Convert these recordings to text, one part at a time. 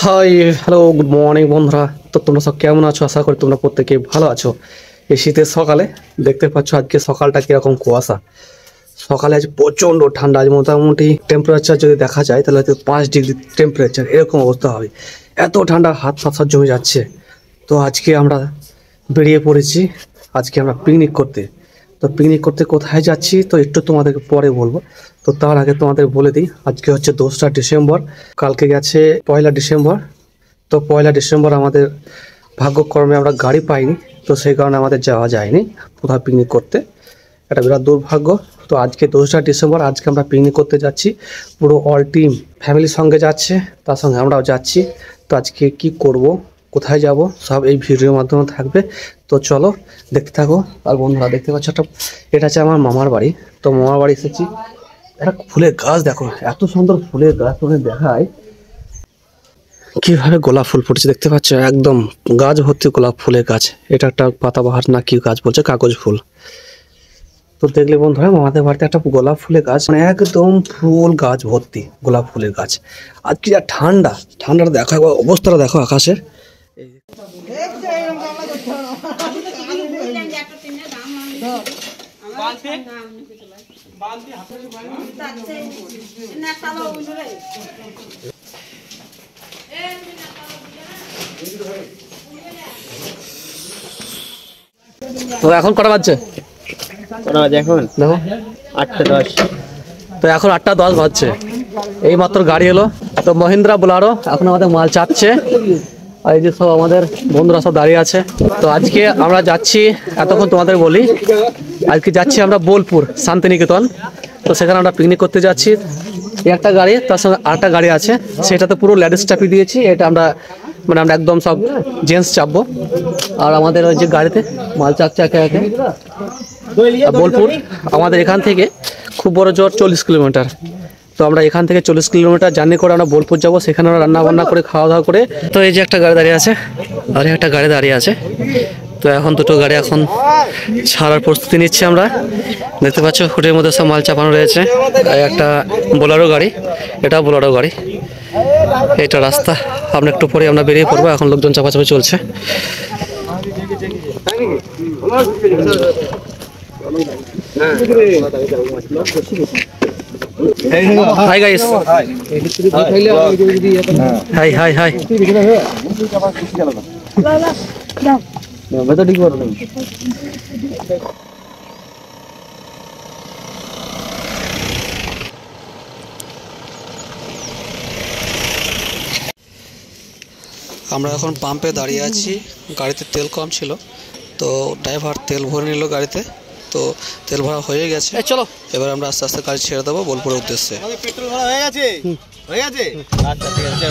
Hi hello good morning বন্ধুরা। তো তোমরা সব কেমন আছো? আশা করি তোমরা প্রত্যেকে ভালো আছো। এই শীতের সকালে দেখতে পাচ্ছ আজকে সকালটা কিরকম কুয়াশা। সকালে আজ প্রচণ্ড ঠান্ডা, আজ মোটামুটি টেম্পারেচার যদি দেখা যায় তাহলে হয়তো 5 ডিগ্রি টেম্পারেচার, এরকম অবস্থা হবে। এত ঠান্ডা, হাত ফাঁসা জমে যাচ্ছে। তো আজকে আমরা বেরিয়ে পড়েছি, আজকে আমরা পিকনিক করতে। তো পিকনিক করতে কোথায় যাচ্ছি তো একটু তোমাদেরকে পরে বলবো। তো তার আগে তোমাদের বলে দিই, আজকে হচ্ছে 2রা ডিসেম্বর, কালকে গেছে 1লা ডিসেম্বর। তো 1লা ডিসেম্বর আমাদের ভাগ্যক্রমে আমরা গাড়ি পাইনি, তো সেই কারণে আমাদের যাওয়া যায়নি কোথাও পিকনিক করতে, এটা বিরাট দুর্ভাগ্য। তো আজকে 2রা ডিসেম্বর, আজকে আমরা পিকনিক করতে যাচ্ছি, পুরো অল টিম ফ্যামিলির সঙ্গে যাচ্ছে, তার সঙ্গে আমরাও যাচ্ছি। তো আজকে কি করব, কোথায় যাব, সব এই ভিডিওর মাধ্যমে থাকবে। তো চলো দেখতে থাকো। আর বন্ধুরা দেখতে পাচ্ছ এটা হচ্ছে আমার মামার বাড়ি। তো মামার বাড়ি এসেছি, একটা ফুলের গাছ দেখো, এত সুন্দর ফুলের গাছ তোমাকে দেখায় কিভাবে গোলাপ ফুল ফুটেছে দেখতে পাচ্ছ, একদম গাছ ভর্তি গোলাপ ফুলের গাছ। এটা একটা পাতাবাহার না কি গাছ বলছে, কাগজ ফুল। তো দেখলে বন্ধুরা আমাদের বাড়িতে একটা গোলাপ ফুলের গাছ, মানে একদম ফুল গাছ ভর্তি গোলাপ ফুলের গাছ। আর কি যা ঠান্ডা, ঠান্ডাটা দেখো, অবস্থাটা দেখো আকাশের। তো এখন কটা বাজছে? এখন দেখো 8:10। তো এখন 8:10 বাজছে, এই মাত্র গাড়ি এলো। তো মহিন্দ্রা বোলারো এখন আমাদের মাল চাচ্ছে, আর এই যে সব আমাদের বন্ধুরা সব দাঁড়িয়ে আছে। তো আজকে আমরা যাচ্ছি, এতক্ষণ তোমাদের বলি, আজকে যাচ্ছি আমরা বোলপুর শান্তিনিকেতন। তো সেখানে আমরা পিকনিক করতে যাচ্ছি। একটা গাড়ি, তার সঙ্গে আরেকটা গাড়ি আছে, সেটাতে পুরো লেডিস চাপি দিয়েছি। এটা আমরা আমরা একদম সব জেন্টস চাপবো, আর আমাদের ওই যে গাড়িতে মাল চাপছে একে একে। বোলপুর আমাদের এখান থেকে খুব বড় জোর 40 কিলোমিটার। তো আমরা এখান থেকে 40 কিলোমিটার জার্নি করে আমরা বোলপুর যাবো, সেখানে আমরা রান্না বান্না করে খাওয়া দাওয়া করে। তো এই যে একটা গাড়ি দাঁড়িয়ে আছে, আর একটা গাড়ি দাঁড়িয়ে আছে। তো এখন দুটো গাড়ি এখন ছাড়ার প্রস্তুতি নিচ্ছি আমরা। দেখতে পাচ্ছ হুটের মধ্যে সব মাল চাপানো রয়েছে। একটা বোলারো গাড়ি, এটা বোলারো গাড়ি। এটা রাস্তা, আমরা একটু পরে আমরা বেরিয়ে পড়বো। এখন লোকজন চাপাচাপি চলছে। Hi guys, high high high. আমরা এখন পাম্পে দাঁড়িয়ে আছি, গাড়িতে তেল কম ছিল, তো ড্রাইভার তেল ভরে নিল গাড়িতে। তো তেল ভরা হয়ে গেছে, চলো এবার আমরা আস্তে আস্তে গাড়ি ছেড়ে দেবো বোলপুরের উদ্দেশ্যে। পেট্রোল ভরা হয়ে গেছে, হয়ে গেছে। আচ্ছা ঠিক আছে,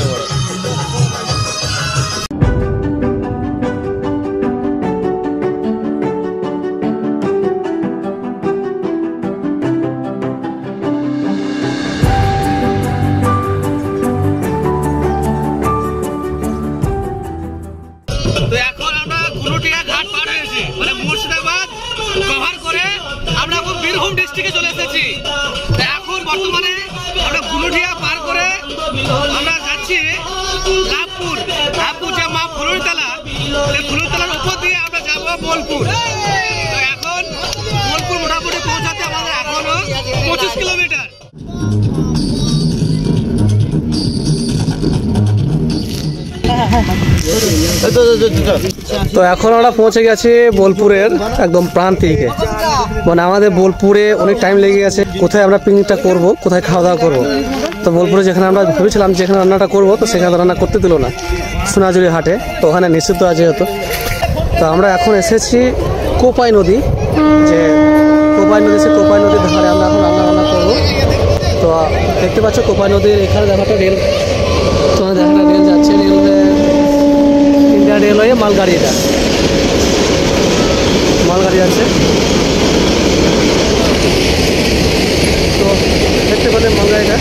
চলে এসেছি। এখন বর্তমানে আমরা গুলুটিয়া পার করে আমরা যাচ্ছি লাভপুর। লাভপুর যে মা ফুলতলা, সেই ফুলতলার উপর দিয়ে আমরা যাবো বোলপুর। এখন বোলপুর মোটামুটি পৌঁছাতে আমাদের এখনো 25 কিলোমিটার। তো এখন আমরা পৌঁছে গেছি বোলপুরের একদম প্রান্তিকে, মানে আমাদের বোলপুরে অনেক টাইম লেগে গেছে। কোথায় আমরা পিকনিকটা করব, কোথায় খাওয়া দাওয়া করবো। তো বোলপুরে যেখানে আমরা ভেবেছিলাম যেখানে রান্নাটা করবো, তো সেখানে রান্না করতে দিল না, সোনাঝুরি হাটে। তো ওখানে নিষিদ্ধ আছে যেহেতু। তো আমরা এখন এসেছি কোপাই নদী, যে কোপাই নদী, সে কোপাই নদীর ধারে আমরা এখন রান্না বান্না করবো। তো দেখতে পাচ্ছ কোপাই নদীর এখানে দেখাটা রেল, তোমার দেখাটা রেল যাচ্ছে, ইন্ডিয়ান রেলওয়ে মালগাড়ি, এটা মালগাড়ি আছে। তো দেখতে পেলে মালগাড়িটা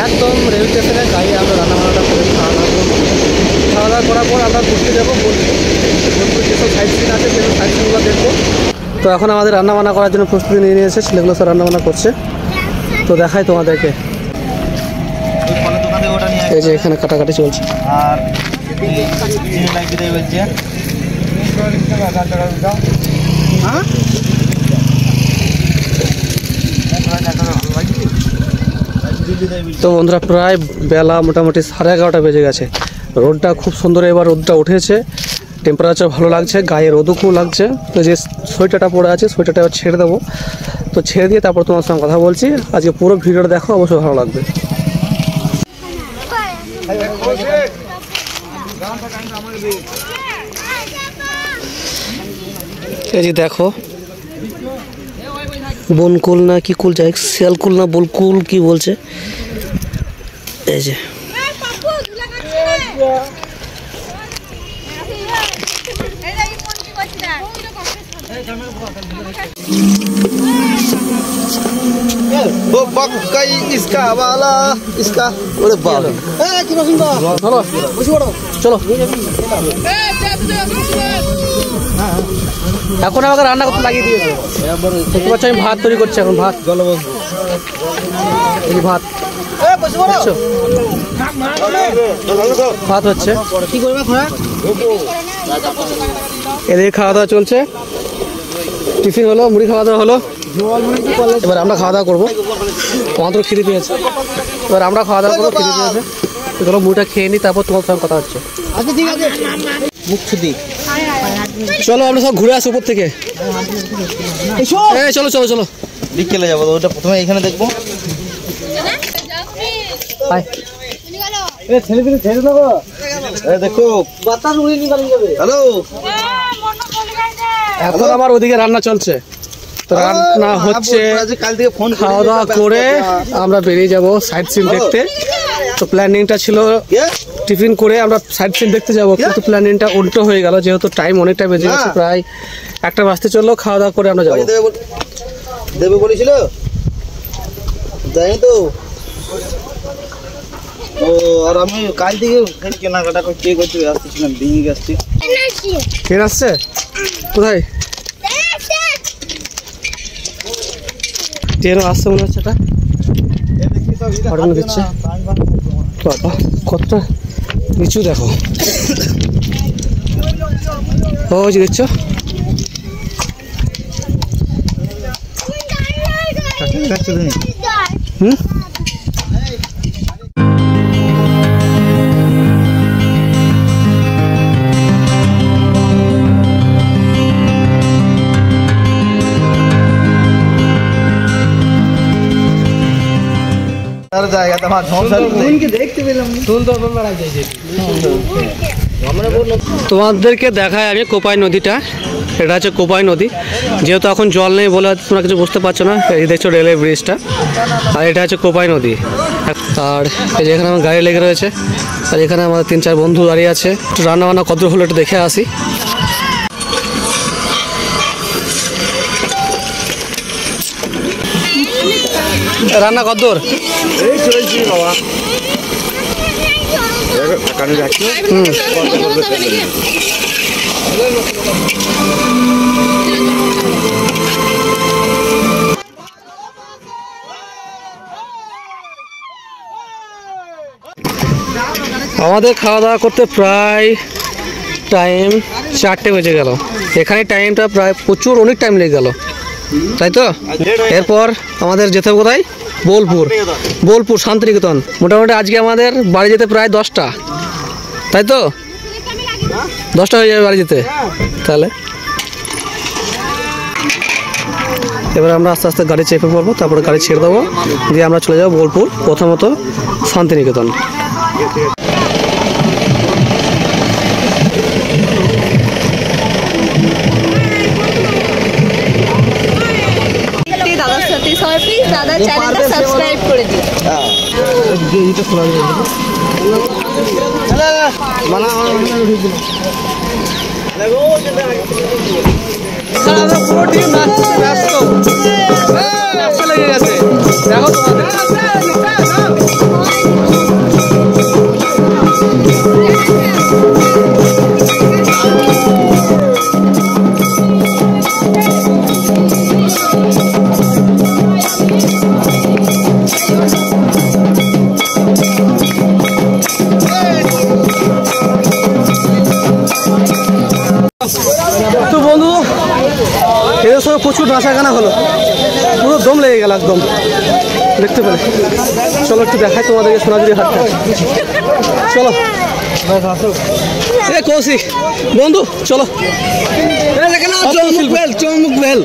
একদম রেল স্টেশনের গাড়ি। আমরা রান্নাবান্নাটা করে খাওয়া দাওয়া করার পর আমরা ঘুরতে যাবো বোলপুর, যেসব সাইড সিন আছে সেসব সাইড সিনগুলো দেখবো। তো এখন আমাদের রান্নাবান্না করার জন্য প্রস্তুতি নিয়ে নিয়েছে, ছেলেগুলো সব রান্নাবান্না করছে। তো দেখাই তোমাদেরকে। দোকানে ওটা নিয়ে এই যে এখানে কাটাকাটি চলছে। আর চিনি লাগবে তাই বলছে। তো বন্ধুরা প্রায় বেলা মোটামুটি 11:30 বেজে গেছে। রোদটা খুব সুন্দর, এবার রোদটা উঠেছে, টেম্পারেচার ভালো লাগছে, গায়ে রোদও খুব লাগছে। তো যে সোয়েটারটা পরে আছে সোয়েটারটা এবার ছেড়ে দেবো, তো ছেড়ে দিয়ে তারপর তোমার সঙ্গে কথা বলছি। আজকে পুরো ভিডিওটা দেখো, অবশ্যই ভালো লাগবে। এই যে দেখো বনকুল না কি কুল, যাই শিয়ালকুল না বলকুল কি বলছে। এই যে वो बक्कई इसका वाला इसका ओरे बाप চলো এখন আমাকে রান্না করতে লাগিয়ে দিয়েছে। দেখতে পাচ্ছ আমি ভাত তৈরি করছি এখন। ভাত এই ভাত দেখছো? ভাত হচ্ছে, এদিকে খাওয়া দাওয়া চলছে। টিফিন হলো, মুড়ি খাওয়া দাওয়া হলো, এবার আমরা খাওয়া দাওয়া করবো। তোমার তো খিদে পেয়েছে, এবার আমরা খাওয়া দাওয়া করবো, খিদে পেয়েছে। চলো মুড়িটা খেয়ে নিই, তারপর তোমার সঙ্গে কথা হচ্ছে। আচ্ছা ঠিক আছে, মুখ ছুটি। চলো আমরা সব ঘুরে আসি উপর থেকে। চলো চলো চলো বিকেলে যাবো, ওটা প্রথমে এখানে দেখবো। দেখো হ্যালো, এখন আমার ওদিকে রান্না চলছে, তো রান্না হচ্ছে। কাল থেকে ফোন খাওয়া দাওয়া করে আমরা বেরিয়ে যাব সাইট সিন দেখতে। তো প্ল্যানিংটা ছিল টিফিন করে আমরা সাইট সিন দেখতে যাব, কিন্তু প্ল্যানিংটা উল্টো হয়ে গেল, যেহেতু টাইম অনেকটা বেজে গেছে, প্রায় 1টা বাজতে চললো। খাওয়া দাওয়া করে আমরা যাবো। দেবে বলেছিল, যাই তো। ও আর আমি কাল থেকে কেনাকাটা করতে আসতেছিলাম, ভেঙে আসছি। ট্রেন আসছে কোথায়? ট্রেনও আসছে মনে হচ্ছে, এটা পাঠানো দিচ্ছে। বাবা কতটা নিচু দেখো, ও যে দেখছো। হুম জায়গা তোমার দেখতে পেলাম সুন্দর। তোমাদেরকে দেখায় আমি কোপাই নদীটা। এটা হচ্ছে কোপাই নদী, যেহেতু এখন জল নেই বলে তোমরা কিছু বুঝতে পারছো না। এই দেখছো রেলের ব্রিজটা, আর এটা হচ্ছে কোপাই নদী। আর এই যে এখানে আমার গাড়ি লেগে রয়েছে, আর এখানে আমাদের 3-4 বন্ধু দাঁড়িয়ে আছে। একটু রান্না বান্না কত হলো একটু দেখে আসি। রান্না কদ্দূর? আমাদের খাওয়া দাওয়া করতে প্রায় টাইম 4টে বেজে গেল। এখানে টাইমটা প্রায় প্রচুর অনেক টাইম লেগে গেল, তাই তো। এরপর আমাদের যেতে হবে কোথায়? বোলপুর শান্তিনিকেতন। মোটামুটি আজকে আমাদের বাড়ি যেতে প্রায় 10টা, তাই তো। 10টা হয়ে যাবে বাড়ি যেতে। তাহলে এবার আমরা আস্তে আস্তে গাড়ি চেপে পড়বো, তারপরে গাড়ি ছেড়ে দেবো, দিয়ে আমরা চলে যাবো বোলপুর, প্রথমত শান্তিনিকেতন। দাদার সাথে সবাই প্লিজ দাদার চ্যানেলটা সাবস্ক্রাইব করে দিন। লেগে গেছে দেখো তোমাদের সঙ্গে প্রচুর নাচা গানা হলো, পুরো দম লেগে গেল একদম দেখতে পেলে। চলো একটু দেখাই তোমাদেরকে সোনাঝুরি হাটটা, চলো। এ কৌশিক বন্ধু চলো, চমক বেল।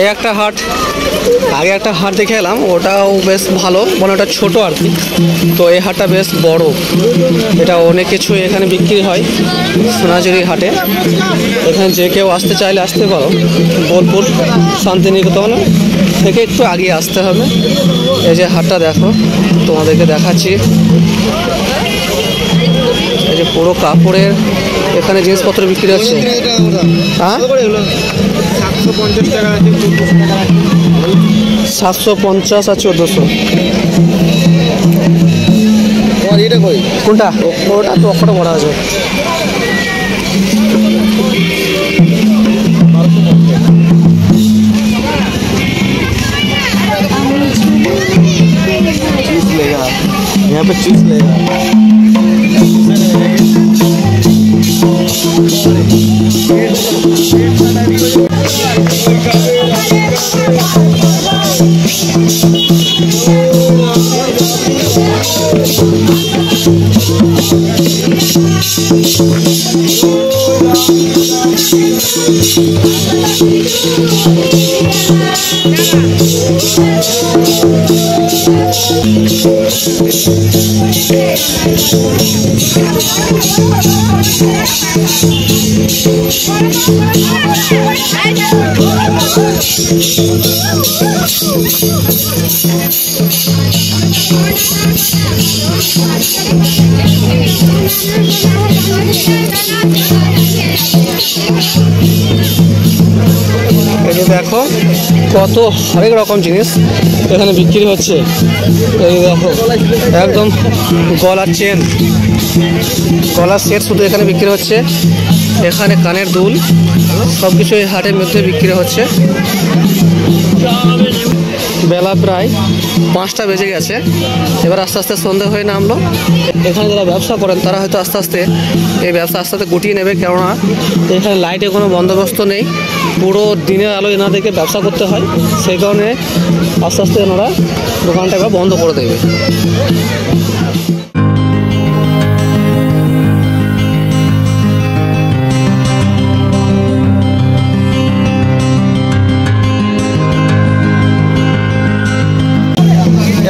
এই একটা হাট, আগে একটা হাট দেখে এলাম, ওটাও বেশ ভালো, মানে ওটা ছোটো আর কি। তো এই হাটটা বেশ বড়, এটা অনেক কিছু এখানে বিক্রি হয় সোনাঝুরি হাটে। এখানে যে কেউ আসতে চাইলে আসতে পারো, বোলপুর শান্তিনিকেতন থেকে একটু আগে আসতে হবে। এই যে হাটটা দেখো, তোমাদেরকে দেখাচ্ছি। এই যে পুরো কাপড়ের এখানে জিনিসপত্র বিক্রি হচ্ছে। হ্যাঁ 750 আর 1400। কোনটা? ওটা তো অক্ষটা বড় আছে। यहाँ पे चूज लेगा। এই যে দেখো কত হরেক রকম জিনিস এখানে বিক্রি হচ্ছে। এই দেখো একদম গলার চেন, গলার সেট শুধু এখানে বিক্রি হচ্ছে। এখানে কানের দুল, সব কিছু এই হাটের মধ্যে বিক্রি হচ্ছে। বেলা প্রায় 5টা বেজে গেছে, এবার আস্তে আস্তে সন্ধ্যা হয়ে নামলো। এখানে যারা ব্যবসা করেন তারা হয়তো আস্তে আস্তে এই ব্যবসা আস্তে আস্তে গুটিয়ে নেবে, কেননা এখানে লাইটের কোনো বন্দোবস্ত নেই, পুরো দিনের আলো এনাদেরকে ব্যবসা করতে হয়। সেই কারণে আস্তে আস্তে এনারা দোকানটা এবার বন্ধ করে দেবে।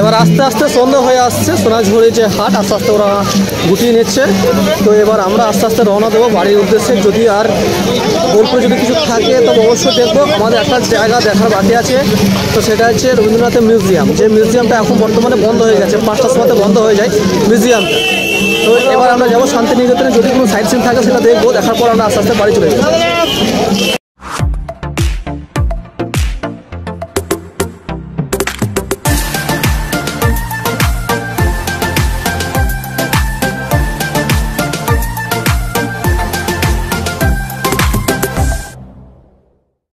এবার আস্তে আস্তে সন্ধ্যা হয়ে আসছে, সোনাঝুরি যে হাট আস্তে আস্তে ওরা গুটিয়ে নিচ্ছে। তো এবার আমরা আস্তে আস্তে রওনা দেবো বাড়ির উদ্দেশ্যে। যদি আর বোলপুরে যদি কিছু থাকে তবে অবশ্যই দেখবো। আমাদের একটা জায়গা দেখার বাকি আছে, তো সেটা হচ্ছে রবীন্দ্রনাথের মিউজিয়াম। যে মিউজিয়ামটা এখন বর্তমানে বন্ধ হয়ে গেছে, 5টার সময়তে বন্ধ হয়ে যায় মিউজিয়ামটা। তো এবার আমরা যাবো শান্তিনিকেতনে, যদি কোনো সাইট সিন থাকে সেটা দেখবো, দেখার পর আমরা আস্তে আস্তে বাড়ি চলে যাবো।